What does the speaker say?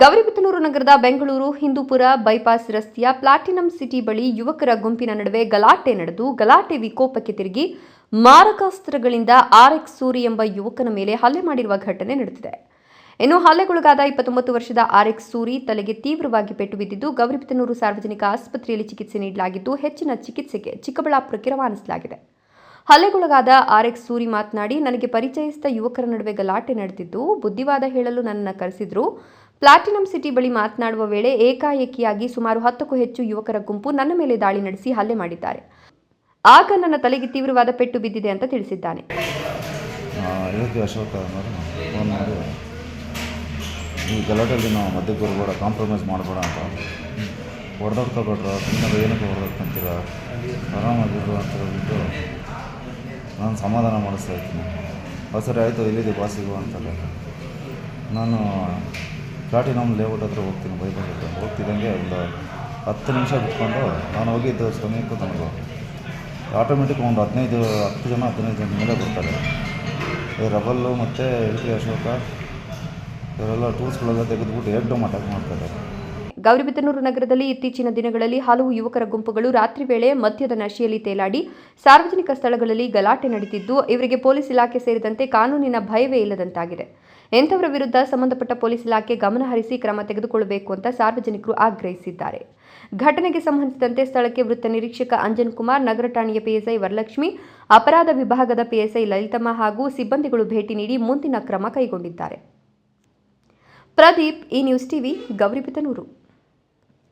ಗೌರಿಬಿದನೂರು ನಗರದ ಬೆಂಗಳೂರು ಹಿಂದೂಪುರ ಬೈಪಾಸ್ ರಸ್ತೆಯ platinum city ಬಳಿ ಯುವಕರ ಗುಂಪಿನ ನಡುವೆ ಗಲಾಟೆ ನಡೆದು ಗಲಾಟೆ ವಿಕೋಪಕ್ಕೆ ತಿರುಗಿ ಮಾರಕಾಸ್ತ್ರಗಳಿಂದ ಆರ್ಎಕ್ಸ್ ಸೂರಿ ಎಂಬ ಯುವಕನ ಮೇಲೆ ಹಲ್ಲೆ ಮಾಡಿರುವ ಘಟನೆ ನಡೆದಿದೆ. ಇನ್ನು ಹಲ್ಲೆಗೊಳಗಾದ 29 ವರ್ಷದ ಆರ್ಎಕ್ಸ್ ಸೂರಿ ತಲೆಗೆ ತೀವ್ರವಾಗಿ ಪೆಟ್ಟು ಬಿದ್ದಿದ್ದು ಗೌರಿಬಿದನೂರು ಸಾರ್ವಜನಿಕ ಆಸ್ಪತ್ರೆಯಲ್ಲಿ ಚಿಕಿತ್ಸೆ ನೀಡಲಾಗಿದ್ದು ಹೆಚ್ಚಿನ ಚಿಕಿತ್ಸೆಗೆ ಚಿಕ್ಕಬಳ್ಳಾಪುರಕ್ಕೆ ರವಾನಿಸಲಾಗಿದೆ. ಹಲ್ಲೆಗೊಳಗಾದ ಆರ್ಎಕ್ಸ್ ಸೂರಿ ಮಾತನಾಡಿ, ನನಗೆ ಪರಿಚಯಿಸಿದ ಯುವಕರ ನಡುವೆ ಗಲಾಟೆ ನಡೆದಿದ್ದು ಬುದ್ಧಿವಾದ ಹೇಳಲು ನನ್ನನ್ನು ಕರೆಸಿದ್ರು. ಪ್ಲಾಟಿನಂ ಸಿಟಿ ಬಳಿ ಮಾತನಾಡುವ ವೇಳೆ ಏಕಾಏಕಿಯಾಗಿ ಸುಮಾರು 10ಕ್ಕೂ ಹೆಚ್ಚು ಯುವಕರ ಗುಂಪು ನನ್ನ ಮೇಲೆ ದಾಳಿ ನಡೆಸಿ ಹಲ್ಲೆ ಮಾಡಿದ್ದಾರೆ. ಆಗ ನನ್ನ ತಲೆಗೆ ತೀವ್ರವಾದ ಪೆಟ್ಟು ಬಿದ್ದಿದೆ ಅಂತ ತಿಳಿಸಿದ್ದಾನೆ. ಈ ಗಲಾಟೆಯಲ್ಲಿ ನಾವು ಮಧ್ಯಕ್ಕೆ ಬರಬೇಡ, ಕಾಂಪ್ರಮೈಸ್ ಮಾಡಬೇಡ ಅಂತ ಹೊಡೆದಾಡ್ಕೊಬೇಡ್ರ, ಸುಮ್ಮನೆ ಏನಕ್ಕೆ ಹೊಡೆದಾಡ್ಕೊಂತೀರ, ಆರಾಮಾಗಿರು ಅಂತ ಹೇಳ್ಬಿಟ್ಟು ನಾನು ಸಮಾಧಾನ ಮಾಡಿಸ್ತಾ ಇರ್ತೀನಿ. ಸರಿ ಆಯಿತು, ಇಲ್ಲಿದೆ ಬಾಸಿಗೂ ಅಂತಲ್ಲ. ನಾನು ಪ್ಲಾಟಿನಮ್ ಲೇಔಟ್ ಹತ್ರ ಹೋಗ್ತೀನಿ, ಬೈಪಾಸ್ ಹತ್ರ ಹೋಗ್ತಿದ್ದಂಗೆ ಒಂದು 10 ನಿಮಿಷ ಬಿಟ್ಕೊಂಡು ನಾನು ಹೋಗಿದ್ದು ಸಮಯಕ್ಕೂ ನನಗೂ ಆಟೋಮೆಟಿಕ್ ಒಂದು 10 ಜನ ಮೇಲೆ ಬರ್ತಾರೆ. ರಬಲ್ಲು ಮತ್ತು LT ಅಶೋಕ ಇವರೆಲ್ಲ ಟೂಲ್ಸ್ಗಳೆಲ್ಲ ತೆಗೆದುಬಿಟ್ಟು ಏಕ್ಡಮ್ ಅಟ್ಯಾಕ್ ಮಾಡ್ತಾರೆ. ಗೌರಿಬಿದನೂರು ನಗರದಲ್ಲಿ ಇತ್ತೀಚಿನ ದಿನಗಳಲ್ಲಿ ಹಲವು ಯುವಕರ ಗುಂಪುಗಳು ರಾತ್ರಿ ವೇಳೆ ಮದ್ಯದ ನಶೆಯಲ್ಲಿ ತೇಲಾಡಿ ಸಾರ್ವಜನಿಕ ಸ್ಥಳಗಳಲ್ಲಿ ಗಲಾಟೆ ನಡೆದಿದ್ದು ಇವರಿಗೆ ಪೊಲೀಸ್ ಇಲಾಖೆ ಸೇರಿದಂತೆ ಕಾನೂನಿನ ಭಯವೇ ಇಲ್ಲದಂತಾಗಿದೆ. ಇಂಥವರ ವಿರುದ್ಧ ಸಂಬಂಧಪಟ್ಟ ಪೊಲೀಸ್ ಇಲಾಖೆ ಗಮನಹರಿಸಿ ಕ್ರಮ ತೆಗೆದುಕೊಳ್ಳಬೇಕು ಅಂತ ಸಾರ್ವಜನಿಕರು ಆಗ್ರಹಿಸಿದ್ದಾರೆ. ಘಟನೆಗೆ ಸಂಬಂಧಿಸಿದಂತೆ ಸ್ಥಳಕ್ಕೆ ವೃತ್ತ ನಿರೀಕ್ಷಕ ಅಂಜನ್ ಕುಮಾರ್, ನಗರ ಠಾಣೆಯ PSI ವರಲಕ್ಷ್ಮಿ, ಅಪರಾಧ ವಿಭಾಗದ PSI ಲಲಿತಮ್ಮ ಹಾಗೂ ಸಿಬ್ಬಂದಿಗಳು ಭೇಟಿ ನೀಡಿ ಮುಂದಿನ ಕ್ರಮ ಕೈಗೊಂಡಿದ್ದಾರೆ. ಪ್ರದೀಪ್, ಈ ನ್ಯೂಸ್ ಟಿವಿ, ಗೌರಿಬಿದನೂರು.